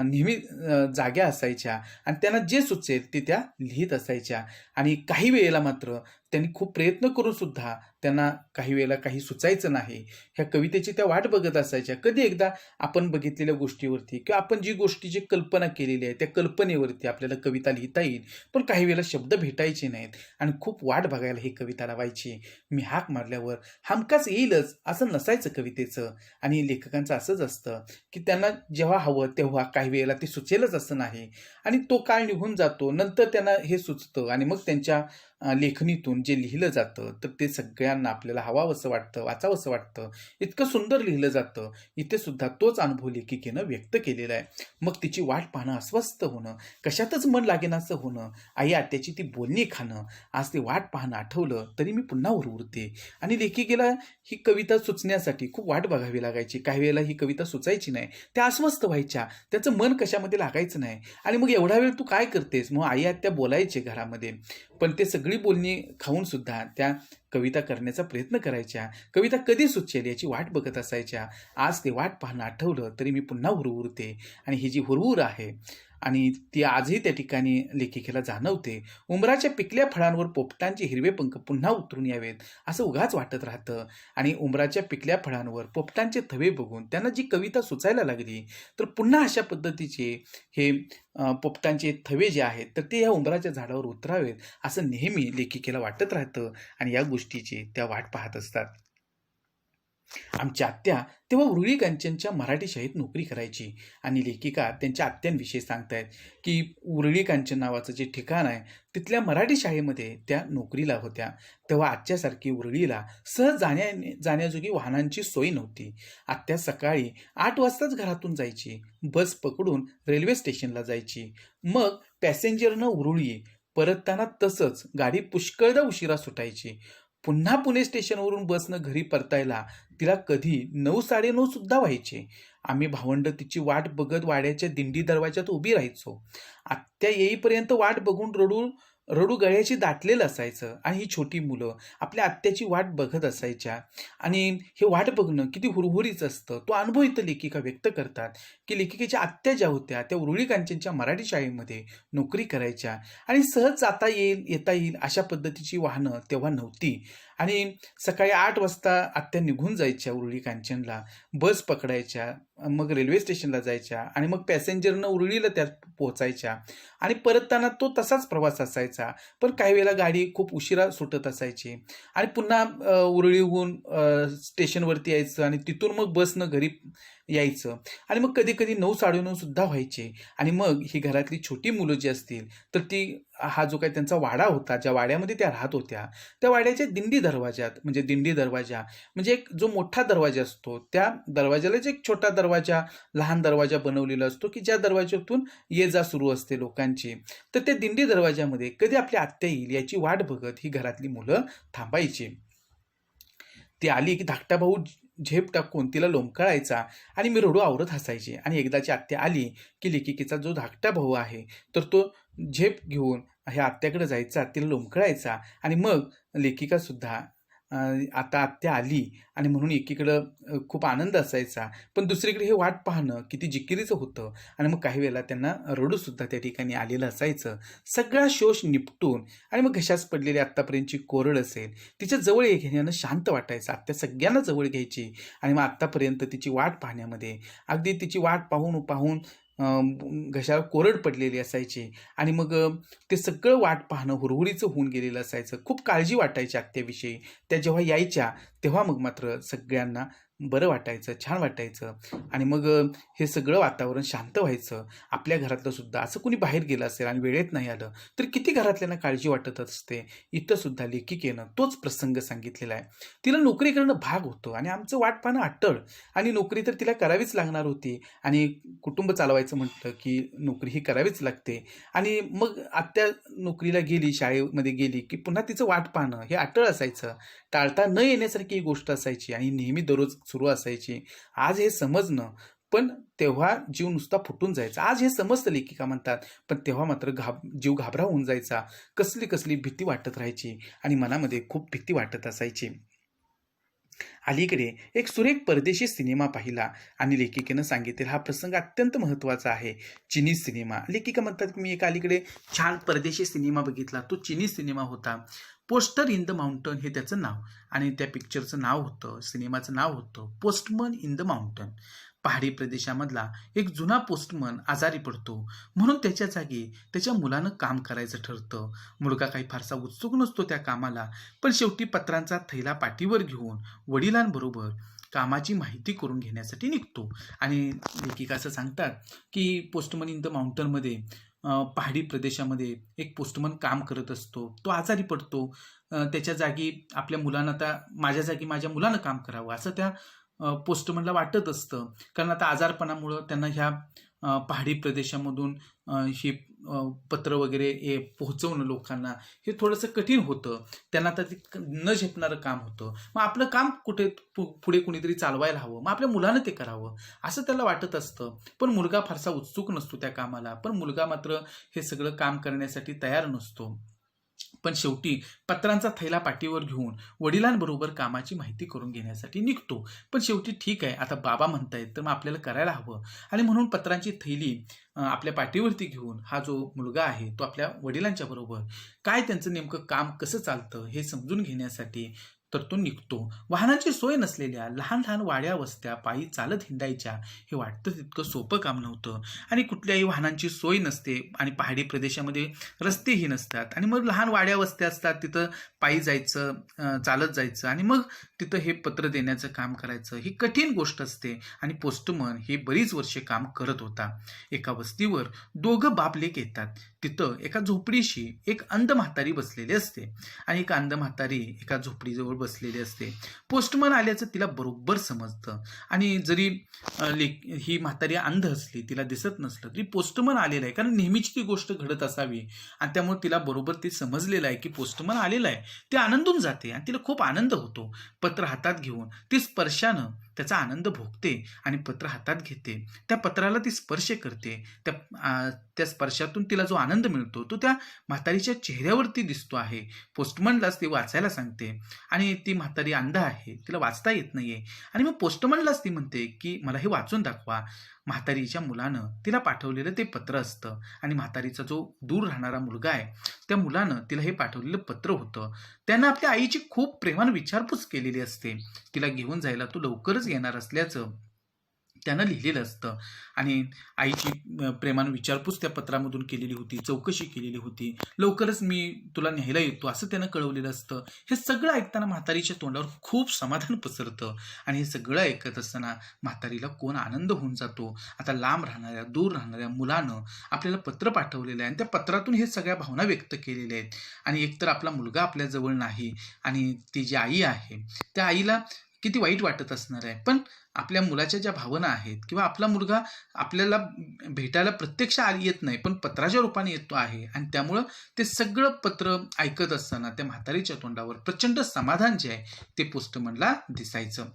नेहमी जाग्या असायच्या आणि त्यांना जे सुचेल ते त्या लिहित असायच्या. आणि काही वेळेला मात्र त्यांनी खूप प्रयत्न करून सुद्धा त्यांना काही वेळेला काही सुचायचं नाही. ह्या कवितेची त्या वाट बघत असायच्या. कधी एकदा आपण बघितलेल्या गोष्टीवरती किंवा आपण जी गोष्टीची कल्पना केलेली आहे त्या कल्पनेवरती आपल्याला कविता लिहिता येईल, पण काही वेळेला शब्द भेटायचे नाहीत आणि खूप वाट बघायला ही कविता लावायची. मी हाक मारल्यावर हमखास येईलच असं नसायचं कवितेचं. आणि लेखकांचं असंच असतं की त्यांना जेव्हा हवं तेव्हा काही वेळेला ते सुचेलच असं नाही. आणि तो काळ निघून जातो, नंतर त्यांना हे सुचतं आणि मग त्यांच्या लेखणीतून जे लिहिलं जातं तर ते सगळ्यांना आपल्याला हवावंसं वाटतं, वाचावंसं वाटतं. इतकं सुंदर लिहिलं जातं. इथे सुद्धा तोच अनुभव लेखिकेनं व्यक्त केलेला आहे. मग तिची वाट पाहणं, अस्वस्थ होणं, कशातच मन लागेनासं होणं, आई आत्याची ती बोलणी खाणं, आज ते वाट पाहणं आठवलं तरी मी पुन्हा उरते. आणि लेखिकेला ही कविता सुचण्यासाठी खूप वाट बघावी लागायची. काही वेळेला ही कविता सुचायची नाही, त्या अस्वस्थ व्हायच्या, त्याचं मन कशामध्ये लागायचं नाही. आणि मग एवढा वेळ तू काय करतेस, मग आई आत्या बोलायचे घरामध्ये, पण ते सगळी बोलणी खाऊन सुद्धा त्या कविता करण्याचा प्रयत्न करायच्या. कविता कधी सुचेल याची वाट बघत असायच्या. आज ते वाट पाहणं आठवलं तरी मी पुन्हा हुरहुरते. आणि ही जी हुरहुर आहे आणि ती आजही त्या ठिकाणी लेखिकेला जाणवते. उंबराच्या पिकल्या फळांवर पोपटांचे हिरवे पंख पुन्हा उतरून यावेत असं उगाच वाटत राहतं. आणि उंबराच्या पिकल्या फळांवर पोपटांचे थवे बघून त्यांना जी कविता सुचायला लागली तर पुन्हा अशा पद्धतीचे हे पोपटांचे थवे जे आहेत तर ते या उंबराच्या झाडावर उतरावेत असं नेहमी लेखिकेला वाटत राहतं. आणि या गोष्टीची त्या वाट पाहत असतात. आमच्या आत्या तेव्हा उरुळी कांचनच्या मराठी शाळेत नोकरी करायची. आणि लेखिका त्यांच्या आत्यांविषयी सांगतायत की उरुळी कांचन नावाचं जे ठिकाण आहे तिथल्या मराठी शाळेमध्ये त्या नोकरीला होत्या. तेव्हा आजच्यासारखी उरुळीला सहज जाण्याजोगी वाहनांची सोय नव्हती. आत्या सकाळी 8 वाजताच घरातून जायची, बस पकडून रेल्वे स्टेशनला जायची, मग पॅसेंजरनं उरुळी, परतताना तसंच गाडी पुष्कळदा उशिरा सुटायची. पुन्हा पुणे स्टेशनवरून बसनं घरी परतायला तिला कधी 9, 9:30 सुद्धा व्हायचे. आम्ही भावंड तिची वाट बघत वाड्याच्या दिंडी दरवाजात उभी राहायचो. आत्या येईपर्यंत वाट बघून रडून रडू गळ्याची दाटलेलं असायचं आणि ही छोटी मुलं आपल्या आत्याची वाट बघत असायच्या. आणि हे वाट बघणं किती हुरहुरीचं असतं. तो अनुभव इथं लेखिका व्यक्त करतात, की लेखिकेच्या आत्या ज्या होत्या त्या उरुळी कांचनच्या मराठी शाळेमध्ये नोकरी करायच्या आणि सहज जाता येईल, येता येईल अशा पद्धतीची वाहनं तेव्हा नव्हती. आणि सकाळी 8 वाजता आत्या निघून जायच्या उरुळी कांचनला, बस पकडायच्या, मग रेल्वे स्टेशनला जायच्या आणि मग पॅसेंजरनं उरुळीला त्या पोहोचायच्या आणि परतताना तो तसाच प्रवास असायचा. पण काही वेळेला गाडी खूप उशिरा सुटत असायची आणि पुन्हा उरुळीहून स्टेशनवरती यायचं आणि तिथून मग बसनं घरी यायचं आणि मग कधी-कधी 9, 9:30 सुद्धा व्हायचे. आणि मग ही घरातली छोटी मुलं जी असतील, तर ती हा जो काही त्यांचा वाडा होता, ज्या वाड्यामध्ये त्या राहत होत्या, त्या वाड्याच्या दिंडी दरवाजात म्हणजे दिंडी दरवाजा म्हणजे एक जो मोठा दरवाजा असतो, त्या दरवाजालाच एक छोटा दरवाजा, लहान दरवाजा बनवलेला असतो, की ज्या दरवाज्यातून ये-जा सुरू असते लोकांची. तर त्या दिंडी दरवाजामध्ये कधी आपली आत्या येईल याची वाट बघत ही घरातली मुलं थांबायची. ती आली की धाकटा भाऊ झेप टाकून तिला लोंबकळायचा आणि मी रडू आवरत हसायचे. आणि एकदाची आत्या आली की लेखिकेचा जो धाकटा भाऊ आहे तर तो झेप घेऊन ह्या आत्याकडे जायचा, तिला लोंबकळायचा आणि मग लेखिका सुद्धा आता आत्या आली आणि म्हणून एकीकडं खूप आनंद असायचा, पण दुसरीकडे हे वाट पाहणं किती जिकिरीचं होतं. आणि मग काही वेळेला त्यांना रडूसुद्धा त्या ठिकाणी आलेलं असायचं. सगळा शोष निपटून आणि मग घशास पडलेली आत्तापर्यंतची कोरड असेल तिच्या जवळ घेण्यानं शांत वाटायचं. आत्या सगळ्यांना जवळ घ्यायची आणि मग आत्तापर्यंत तिची वाट पाहण्यामध्ये अगदी तिची वाट पाहून पाहून घशावर कोरड पडलेली असायची आणि मग ते सगळं वाट पाहणं हुरहुरीचं होऊन गेलेलं असायचं. खूप काळजी वाटायची आत्याविषयी. त्या जेव्हा यायच्या तेव्हा मग मात्र सगळ्यांना बरं वाटायचं, छान वाटायचं. आणि मग हे सगळं वातावरण शांत व्हायचं. आपल्या घरातलं सुद्धा असं कुणी बाहेर गेलं असेल आणि वेळेत नाही आलं तर किती घरातल्यांना काळजी वाटत असते. इथं सुद्धा लेखिकेनं तोच प्रसंग सांगितलेला आहे. तिला नोकरी करणं भाग होतं आणि आमचं वाट पाहणं अट्टळ. आणि नोकरी तर तिला करावीच लागणार होती आणि कुटुंब चालवायचं म्हटलं की नोकरी ही करावीच लागते. आणि मग आत्या नोकरीला गेली, शाळेमध्ये गेली की पुन्हा तिचं वाट पाहणं हे अट्टळ असायचं. टाळता न येण्यासारखी ही गोष्ट असायची आणि नेहमी दररोज सुरू असायची. आज हे समजणं, पण तेव्हा जीव नुसता फुटून जायचा. आज हे समजतं लेखिका म्हणतात, पण तेव्हा मात्र जीव घाबरा होऊन जायचा. कसली कसली भीती वाटत राहायची आणि मनामध्ये खूप भीती वाटत असायची. अलीकडे एक सुरेख परदेशी सिनेमा पाहिला आणि लेखिकेनं सांगितलेला हा प्रसंग अत्यंत महत्त्वाचा आहे. चिनी सिनेमा. लेखिका म्हणतात की मी एक अलीकडे छान परदेशी सिनेमा बघितला. तो चिनी सिनेमा होता. पोस्टर इन द माउंटन हे त्याचं नाव आणि त्या पिक्चरचं नाव होतं, सिनेमाचं नाव होतं पोस्टमन इन द माउंटन. पहाडी प्रदेशामधला एक जुना पोस्टमन आजारी पडतो म्हणून त्याच्या जागी त्याच्या मुलानं काम करायचं ठरतं. मुलगा काही फारसा उत्सुक नसतो त्या कामाला, पण शेवटी पत्रांचा थैला पाठीवर घेऊन वडिलांबरोबर कामाची माहिती करून घेण्यासाठी निघतो. आणि लेखिका असं सांगतात की पोस्टमन इन द माउंटनमध्ये पहाडी प्रदेशामध्ये एक पोस्टमन काम करत असतो. तो आजारी पडतो. त्याच्या जागी आपल्या मुलांना, आता माझ्या जागी माझ्या मुलानं काम करावं असं त्या पोस्टमनला वाटत असतं. कारण आता आजारपणामुळं त्यांना ह्या पहाडी प्रदेशामधून ही पत्र वगैरे पोहोचवणं लोकांना हे थोडंसं कठीण होतं. त्यांना आता ते न झेपणारं काम होतं. मग आपलं काम कुठे पुढे कुणीतरी चालवायला हवं, मग आपल्या मुलानं ते करावं असं त्याला वाटत असतं. पण मुलगा फारसा उत्सुक नसतो त्या कामाला. पण मुलगा मात्र हे सगळं काम करण्यासाठी तयार नसतो. पण शेवटी पत्रांचा थैला पाठीवर घेऊन वडिलांबरोबर कामाची माहिती करून घेण्यासाठी निघतो. पण शेवटी ठीक आहे, आता बाबा म्हणतायत तर मग आपल्याला करायला हवं. आणि म्हणून पत्रांची थैली आपल्या पाठीवरती घेऊन हा जो मुलगा आहे तो आपल्या वडिलांच्या बरोबर काय त्यांचं नेमकं काम कसं चालतं हे समजून घेण्यासाठी तर तो निघतो. वाहनांची सोय नसलेल्या लहान लहान वाड्या वस्त्या पायी चालत हिंडायच्या. हे वाटतं तितकं सोपं काम नव्हतं. आणि कुठल्याही वाहनांची सोय नसते आणि पहाडी प्रदेशामध्ये रस्तेही नसतात. आणि मग लहान वाड्या वस्त्या असतात, तिथं पायी जायचं, चालत जायचं आणि मग तिथं हे पत्र देण्याचं काम करायचं. ही कठीण गोष्ट असते. आणि पोस्टमन ही बरीच वर्षे काम करत होता. एका वस्तीवर दोघं बाप लेक येतात. तिथं एका झोपडीशी एक अंध म्हातारी बसलेली असते आणि एक अंध म्हातारी एका झोपडीजवळ बसलेली असते. पोस्टमन आल्याचं तिला बरोबर समजतं. आणि जरी ही म्हातारी अंध असली, तिला दिसत नसलं तरी पोस्टमन आलेला आहे, कारण नेहमीची ती गोष्ट घडत असावी आणि त्यामुळे तिला बरोबर ते समजलेलं आहे की पोस्टमन आलेला आहे. ती आनंदून जाते आणि तिला खूप आनंद होतो. पत्र हातात घेऊन ती स्पर्शानं त्याचा आनंद भोगते आणि पत्र हातात घेते. त्या पत्राला ती स्पर्श करते. त्या स्पर्शातून तिला जो आनंद मिळतो तो त्या म्हातारीच्या चेहऱ्यावरती दिसतो आहे. पोस्टमनलाच ती वाचायला सांगते आणि ती म्हातारी अंध आहे, तिला वाचता येत नाहीये आणि मग पोस्टमनलाच ती म्हणते की मला हे वाचून दाखवा. म्हातारीच्या मुलानं तिला पाठवलेलं ते पत्र असतं आणि म्हातारीचा जो दूर राहणारा मुलगा आहे त्या मुलानं तिला हे पाठवलेलं पत्र होतं. त्यानं आपल्या आईची खूप प्रेमानं विचारपूस केलेली असते. तिला घेऊन जायला तो लवकरच येणार असल्याचं त्यानं लिहिलेलं असतं आणि आईची प्रेमानं विचारपूस त्या पत्रामधून केलेली होती, चौकशी केलेली होती. लवकरच मी तुला न्यायला येतो असं त्यानं कळवलेलं असतं. हे सगळं ऐकताना म्हातारीच्या तोंडावर खूप समाधान पसरतं आणि हे सगळं ऐकत असताना म्हातारीला कोण आनंद होऊन जातो. आता लांब राहणाऱ्या, दूर राहणाऱ्या मुलानं आपल्याला पत्र पाठवलेलं आहे आणि त्या पत्रातून हे सगळ्या भावना व्यक्त केलेल्या आहेत. आणि एकतर आपला मुलगा आपल्याजवळ नाही आणि ती जी आई आहे त्या आईला किती वाईट वाटत असणार आहे. पण आपल्या मुलाच्या ज्या भावना आहेत किंवा आपला मुलगा आपल्याला भेटायला प्रत्यक्ष येत नाही पण पत्राच्या रूपाने येतो आहे आणि त्यामुळं ते सगळं पत्र ऐकत असताना त्या म्हातारीच्या तोंडावर प्रचंड समाधान जे आहे ते पोस्टमनला दिसायचं.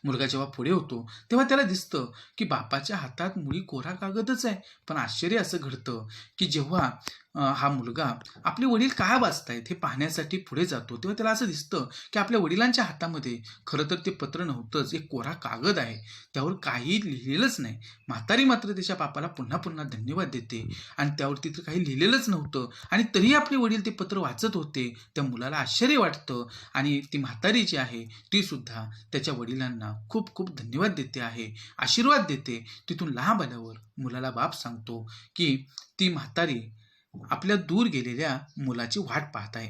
मुलगा जेव्हा पुढे होतो तेव्हा त्याला दिसतं की बापाच्या हातात मुळी कोरा कागदच आहे. पण आश्चर्य असं घडतं की जेव्हा हा मुलगा आपले वडील काय वाचतायत हे पाहण्यासाठी पुढे जातो तेव्हा त्याला असं दिसतं की आपल्या वडिलांच्या हातामध्ये खरं तर ते पत्र नव्हतंच, एक कोरा कागद आहे, त्यावर काही लिहिलेलंच नाही. म्हातारी मात्र त्याच्या बापाला पुन्हा पुन्हा धन्यवाद देते आणि त्यावरती तर काही लिहिलेलंच नव्हतं आणि तरीही आपले वडील ते पत्र वाचत होते. त्या मुलाला आश्चर्य वाटतं आणि ती म्हातारी जी आहे ती सुद्धा त्याच्या वडिलांना खूप खूप धन्यवाद देते आहे, आशीर्वाद देते. तिथून लांब आल्यावर मुलाला बाप सांगतो की ती म्हातारी आपल्या दूर गेलेल्या मुलाची वाट पाहत आहे,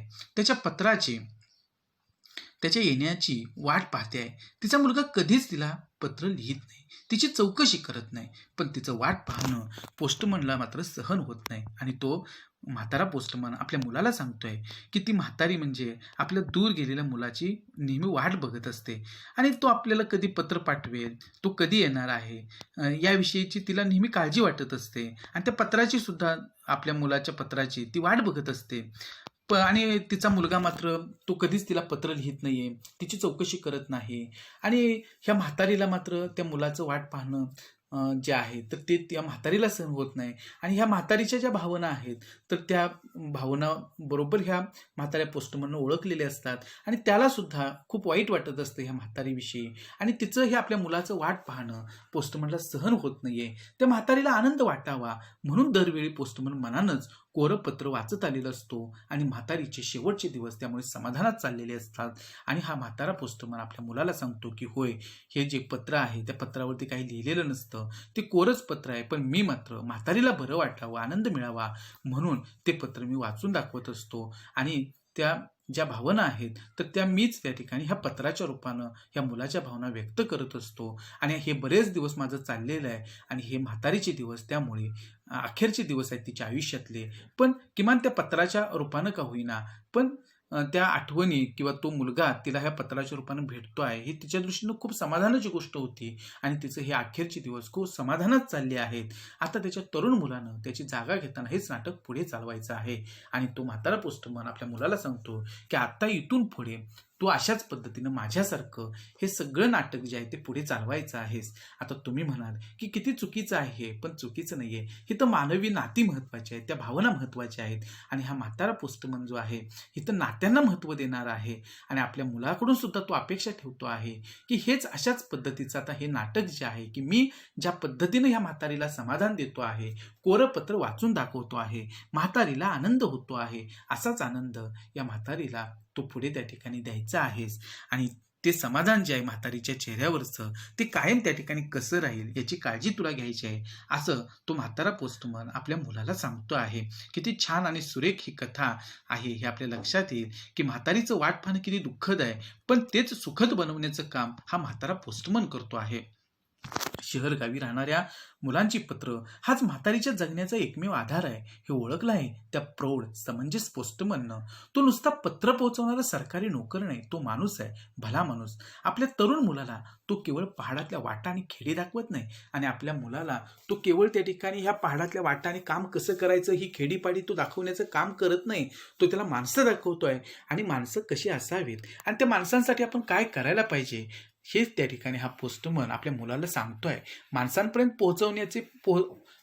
त्याच्या येण्याची वाट पाहते आहे. तिचा मुलगा कधीच तिला पत्र लिहित नाही, तिची चौकशी करत नाही. पण तिचं वाट पाहणं पोस्टमनला मात्र सहन होत नाही आणि तो म्हातारा पोस्टमन आपल्या मुलाला सांगतोय की ती म्हातारी म्हणजे आपल्या दूर गेलेल्या मुलाची नेहमी वाट बघत असते आणि तो आपल्याला कधी पत्र पाठवेल, तो कधी येणार आहे याविषयीची तिला नेहमी काळजी वाटत असते आणि त्या पत्राची सुद्धा, आपल्या मुलाच्या पत्राची ती वाट बघत असते. आणि तिचा मुलगा मात्र तो कधीच तिला पत्र लिहित नाहीये, तिची चौकशी करत नाही आणि ह्या म्हातारीला मात्र त्या मुलाचं वाट पाहणं जे आहे तर ते त्या म्हातारीला सहन होत नाही आणि ह्या म्हातारीच्या ज्या भावना आहेत तर त्या भावना बरोबर ह्या म्हाताऱ्या पोस्टमननं ओळखलेल्या असतात आणि त्याला सुद्धा खूप वाईट वाटत असतं ह्या म्हातारीविषयी आणि तिचं हे आपल्या मुलाचं वाट पाहणं पोस्टमनला सहन होत नाहीये. त्या म्हातारीला आनंद वाटावा म्हणून दरवेळी पोस्टमन मनानंच कोरं पत्र वाचत आलेलं असतो आणि म्हातारीचे शेवटचे दिवस त्यामुळे समाधानात चाललेले असतात. आणि हा म्हातारा पोस्टमन आपल्या मुलाला सांगतो की होय, हे जे पत्र आहे त्या पत्रावरती काही लिहिलेलं नसतं, ते कोरंच पत्र आहे, पण मी मात्र म्हातारीला बरं वाटावं, आनंद मिळावा म्हणून ते पत्र मी वाचून दाखवत असतो आणि त्या ज्या भावना आहेत तर त्या मीच त्या ठिकाणी ह्या पत्राच्या रूपानं ह्या मुलाच्या भावना व्यक्त करत असतो. आणि हे बरेच दिवस माझं चाललेलं आहे आणि हे म्हातारीचे दिवस त्यामुळे अखेरचे दिवस आहेत तिच्या आयुष्यातले, पण किमान त्या पत्राच्या रूपानं का होईना पण त्या आठवणी किंवा तो मुलगा तिला ह्या पत्राच्या रूपानं भेटतो आहे ही तिच्या दृष्टीनं खूप समाधानाची गोष्ट होती आणि तिचं हे अखेरचे दिवस खूप समाधानात चालले आहेत. आता त्याच्या तरुण मुलानं त्याची जागा घेताना हेच नाटक पुढे चालवायचं आहे आणि तो म्हातारा पोस्टमन आपल्या मुलाला सांगतो की आता इथून पुढे तू अशाच पद्धतीनं माझ्यासारखं हे सगळं नाटक जे आहे ते पुढे चालवायचं आहेस. आता तुम्ही म्हणाल की किती चुकीचं आहे हे, पण चुकीचं नाहीये. ही तर मानवी नाती महत्वाची आहेत, त्या भावना महत्वाच्या आहेत आणि हा म्हातारा पोस्टमन जो आहे ही तर नात्यांना महत्व देणार आहे आणि आपल्या मुलाकडून सुद्धा तो अपेक्षा ठेवतो आहे की हेच अशाच पद्धतीचं आता हे नाटक जे आहे की मी ज्या पद्धतीनं ह्या म्हातारीला समाधान देतो आहे, कोरं पत्र वाचून दाखवतो आहे, म्हातारीला आनंद होतो आहे, असाच आनंद या म्हातारीला तो पुढे त्या ठिकाणी द्यायचा आहेस आणि ते समाधान जे आहे म्हातारीच्या चेहऱ्यावरचं ते कायम त्या ठिकाणी कसं राहील याची काळजी तुला घ्यायची आहे, असं तो म्हातारा पोस्टमन आपल्या मुलाला सांगतो आहे. किती छान आणि सुरेख ही कथा आहे हे आपल्या लक्षात येईल की म्हातारीचं वाट पाहणं किती दुःखद आहे, पण तेच सुखद बनवण्याचं काम हा म्हातारा पोस्टमन करतो आहे. शहर गावी राहणाऱ्या मुलांची पत्र हाच म्हातारीच्या जगण्याचा एकमेव आधार आहे हे ओळखलं आहे त्या प्रौढ समंजस पोस्टमननं. तो नुसता पत्र पोहोचवणारा सरकारी नोकर नाही, तो माणूस आहे, भला माणूस. आपल्या तरुण मुलाला तो केवळ पहाडातल्या वाटा आणि खेडे दाखवत नाही आणि आपल्या मुलाला तो केवळ त्या ठिकाणी ह्या पहाडातल्या वाटा आणि काम कसं करायचं ही खेडीपाडी तो दाखवण्याचं काम करत नाही, तो त्याला माणसं दाखवतोय आणि माणसं कशी असावीत आणि त्या माणसांसाठी आपण काय करायला पाहिजे हेच त्या ठिकाणी हा पोस्टमन आपल्या मुलाला सांगतोय. माणसांपर्यंत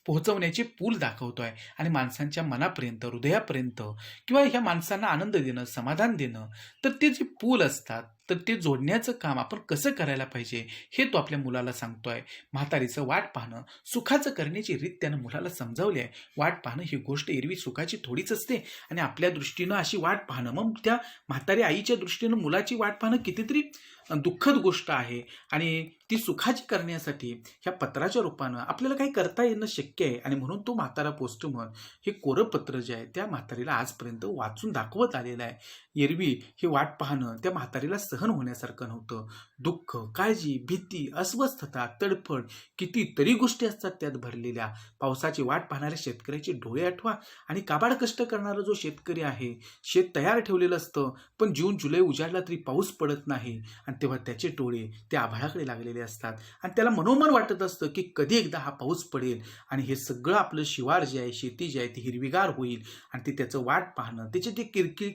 पोहोचवण्याचे पूल दाखवतोय आणि माणसांच्या मनापर्यंत, हृदयापर्यंत किंवा ह्या माणसांना आनंद देणं, समाधान देणं, तर ते जे पूल असतात तर ते जोडण्याचं काम आपण कसं करायला पाहिजे हे तो आपल्या मुलाला सांगतोय. म्हातारीचं वाट पाहणं, सुखाचं करण्याची रीत त्यानं मुलाला समजावली आहे. वाट पाहणं ही गोष्ट एरवी सुखाची थोडीच असते आणि आपल्या दृष्टीनं अशी वाट पाहणं, मग त्या म्हातारी आईच्या दृष्टीनं मुलाची वाट पाहणं कितीतरी दुःखद गोष्ट आहे आणि ती सुखाची करण्यासाठी ह्या पत्राच्या रूपानं आपल्याला काही करता येणं शक्य आहे. आणि म्हणून तो म्हातारा पोस्टमन हे कोरं पत्र जे आहे त्या म्हातारीला आजपर्यंत वाचून दाखवत आलेलं आहे. एरवी हे वाट पाहणं त्या म्हातारीला सहन होण्यासारखं नव्हतं. दुःख, काळजी, भीती, अस्वस्थता, तडफड कितीतरी गोष्टी असतात त्यात भरलेल्या. पावसाची वाट पाहणाऱ्या शेतकऱ्याचे डोळे आठवा आणि काबाड कष्ट करणारा जो शेतकरी आहे, शेत तयार ठेवलेलं असतं पण जून जुलै उजाडला तरी पाऊस पडत नाही आणि तेव्हा त्याचे डोळे त्या आभाळाकडे लागलेले असतात आणि त्याला मनोमन वाटत असतं की कधी एकदा हा पाऊस पडेल आणि हे सगळं आपलं शिवार जे आहे, शेती जी आहे ती हिरवीगार होईल आणि ते त्याचं वाट पाहणं, त्याचे ते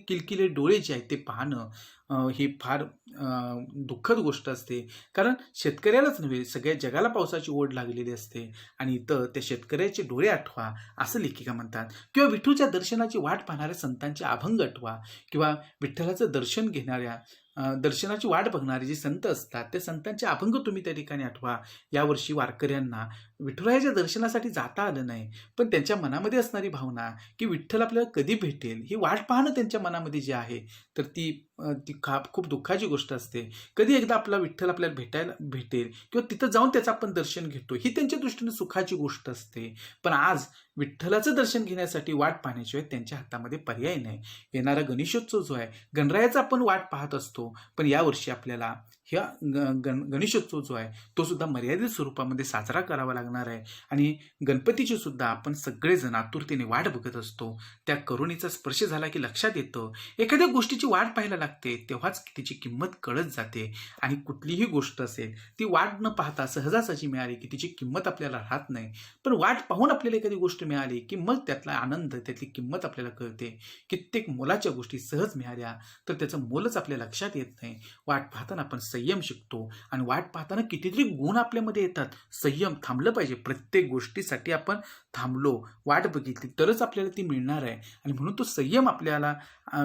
किलकिले डोळे जे आहेत ते पाहणं ही फार दुःखद गोष्ट असते. कारण शेतकऱ्यालाच नव्हे सगळ्या जगाला पावसाची ओढ लागलेली असते आणि इथं त्या शेतकऱ्याचे डोळे आठवा असं लेखिका म्हणतात. किंवा विठूच्या दर्शनाची वाट पाहणाऱ्या संतांचे अभंग आठवा किंवा विठ्ठलाचं दर्शन घेणाऱ्या दर्शनाची वाट बघणारे जे संत असतात त्या संतांचे अभंग तुम्ही त्या ठिकाणी आठवा. यावर्षी वारकऱ्यांना विठुरायाच्या दर्शनासाठी जाता आलं नाही पण त्यांच्या मनामध्ये असणारी भावना की विठ्ठल आपल्याला कधी भेटेल ही वाट पाहणं त्यांच्या मनामध्ये जे आहे तर ती खूप दुःखाची गोष्ट असते. कधी एकदा आपला विठ्ठल आपल्याला भेटेल किंवा तिथं जाऊन त्याचं आपण दर्शन घेतो ही त्यांच्या दृष्टीने सुखाची गोष्ट असते. पण आज विठ्ठलाचं दर्शन घेण्यासाठी वाट पाहण्याशिवाय त्यांच्या हातामध्ये पर्याय नाही. येणारा गणेशोत्सव जो आहे गणरायाचा आपण वाट पाहत असतो पण यावर्षी आपल्याला ह्या गणेशोत्सव जो आहे तो सुद्धा मर्यादित स्वरूपामध्ये साजरा करावा लागणार आहे आणि गणपतीची सुद्धा आपण सगळेजण आतुरतेने वाट बघत असतो. त्या करुणेचा स्पर्श झाला की लक्षात येतं एखाद्या गोष्टीची वाट पाहायला लागते तेव्हाच तिची किंमत कळत जाते. आणि कुठलीही गोष्ट असेल ती वाट न पाहता सहजासहजी मिळाली की तिची किंमत आपल्याला राहत नाही. पण वाट पाहून आपल्याला एखादी गोष्ट मिळाली की मग त्यातला आनंद, त्यातली किंमत आपल्याला कळते. कित्येक मोलाच्या गोष्टी सहज मिळाल्या तर त्याचं मोलच आपल्या लक्षात येत नाही. वाट पाहताना आपण संयम शिकतो आणि वाट पाहताना कितीतरी गुण आपल्यामध्ये येतात. संयम, थांबलं पाहिजे. प्रत्येक गोष्टीसाठी आपण थांबलो, वाट बघितली तरच आपल्याला ती मिळणार आहे आणि म्हणून तो संयम आपल्याला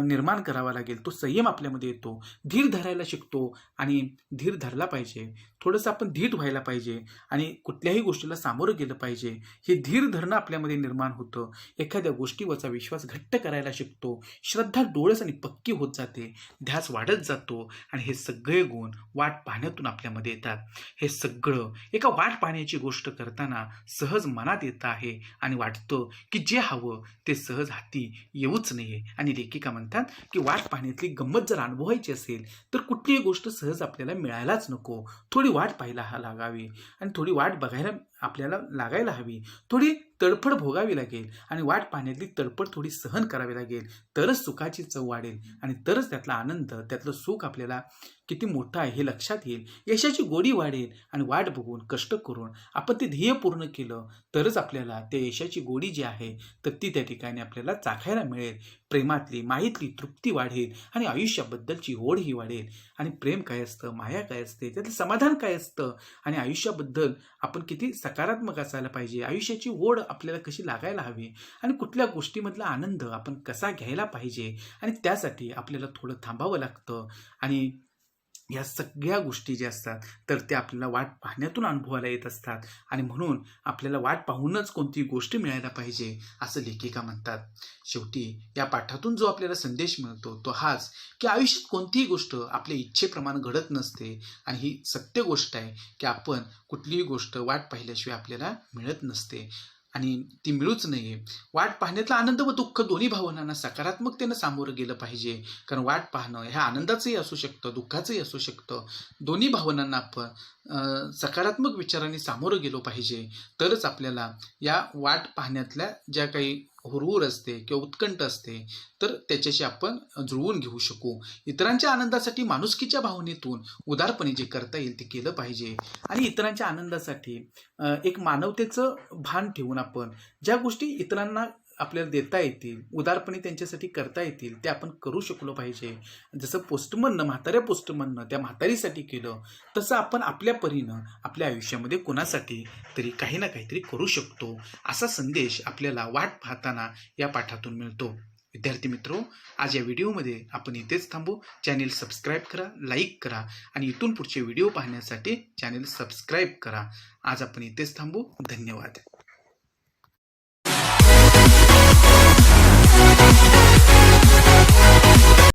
निर्माण करावा लागेल. तो संयम आपल्यामध्ये येतो. धीर धरायला शिकतो आणि धीर धरला पाहिजे. थोडंसं आपण धीट व्हायला पाहिजे आणि कुठल्याही गोष्टीला सामोरं गेलं पाहिजे. हे धीर धरणं आपल्यामध्ये निर्माण होतं. एखाद्या गोष्टीवरचा विश्वास घट्ट करायला शिकतो. श्रद्धा डोळस आणि पक्की होत जाते. ध्यास वाढत जातो आणि हे सगळे गुण वाट पाहण्यातून आपल्यामध्ये येतात. हे सगळं एका वाट पाहण्याची गोष्ट करताना सहज मनात येतं आहे आणि वाटतं की जे हवं ते सहज हाती येऊच नये. आणि लेखिका म्हणतात की वाट पाहण्यातली गंमत जर अनुभवायची असेल तर कुठलीही गोष्ट सहज आपल्याला मिळायलाच नको. थोडी वाट पाहायला लागावी आणि थोडी वाट बघायला आपल्याला लागायला हवी. थोडी तडफड भोगावी लागेल आणि वाट पाहण्यातली तडफड थोडी सहन करावी लागेल तरच सुखाची चव वाढेल आणि तरच त्यातला आनंद, त्यातलं सुख आपल्याला किती मोठं आहे हे लक्षात येईल. यशाची गोडी वाढेल आणि वाट बघून कष्ट करून आपण ते ध्येय पूर्ण केलं तरच आपल्याला त्या यशाची गोडी जी आहे तर ती त्या ठिकाणी आपल्याला चाखायला मिळेल. प्रेमातली, मायेतली तृप्ती वाढेल आणि आयुष्याबद्दलची ओढ ही वाढेल. आणि प्रेम काय असतं, माया काय असते, त्यातलं समाधान काय असतं आणि आयुष्याबद्दल आपण किती सकारात्मक असायला पाहिजे, आयुष्याची ओढ आपल्याला कशी लागायला हवी आणि कुठल्या गोष्टीमधला आनंद आपण कसा घ्यायला पाहिजे आणि त्यासाठी आपल्याला थोडं थांबावं लागतं. आणि या सगळ्या गोष्टी ज्या असतात तर त्या आपल्याला वाट पाहण्यातून अनुभवायला येत असतात आणि म्हणून आपल्याला वाट पाहूनच कोणती गोष्ट मिळायला पाहिजे असं लेखिका म्हणतात. शेवटी या पाठातून जो आपल्याला संदेश मिळतो तो हाच की आयुष्यात कोणतीही गोष्ट आपल्या इच्छेप्रमाणे घडत नसते आणि ही सत्य गोष्ट आहे की आपण कुठलीही गोष्ट वाट पाहिल्याशिवाय आपल्याला मिळत नसते आणि ती मिळूच नये. वाट पाहण्यातला आनंद व दुःख दोन्ही भावनांना सकारात्मकतेनं सामोरं गेलं पाहिजे. कारण वाट पाहणं ह्या आनंदाचंही असू शकतं, दुःखाचंही असू शकतं. दोन्ही भावनांना आपण सकारात्मक विचारांनी सामोरं गेलो पाहिजे तरच आपल्याला या वाट पाहण्यातल्या ज्या काही हुरहुर असते किंवा उत्कंठ असते तर त्याच्याशी आपण जुळवून घेऊ शकू. इतरांच्या आनंदासाठी माणुसकीच्या भावनेतून उदारपणे जे करता येईल ते केलं पाहिजे आणि इतरांच्या आनंदासाठी एक मानवतेचं भान ठेवून आपण ज्या गोष्टी इतरांना आपल्याला देता येतील, उदारपणे त्यांच्यासाठी करता येतील ते आपण करू शकलो पाहिजे. जसं पोस्टमननं म्हाताऱ्या पोस्टमननं त्या म्हातारीसाठी केलं, तसं आपण आपल्या परीनं आपल्या आयुष्यामध्ये कोणासाठी तरी काही ना काहीतरी करू शकतो, असा संदेश आपल्याला वाट पाहताना या पाठातून मिळतो. विद्यार्थी मित्रो, आज या व्हिडिओमध्ये आपण इथेच थांबू. चॅनेल सबस्क्राईब करा, लाईक करा आणि इथून पुढचे व्हिडिओ पाहण्यासाठी चॅनेल सबस्क्राईब करा. आज आपण इथेच थांबू. धन्यवाद.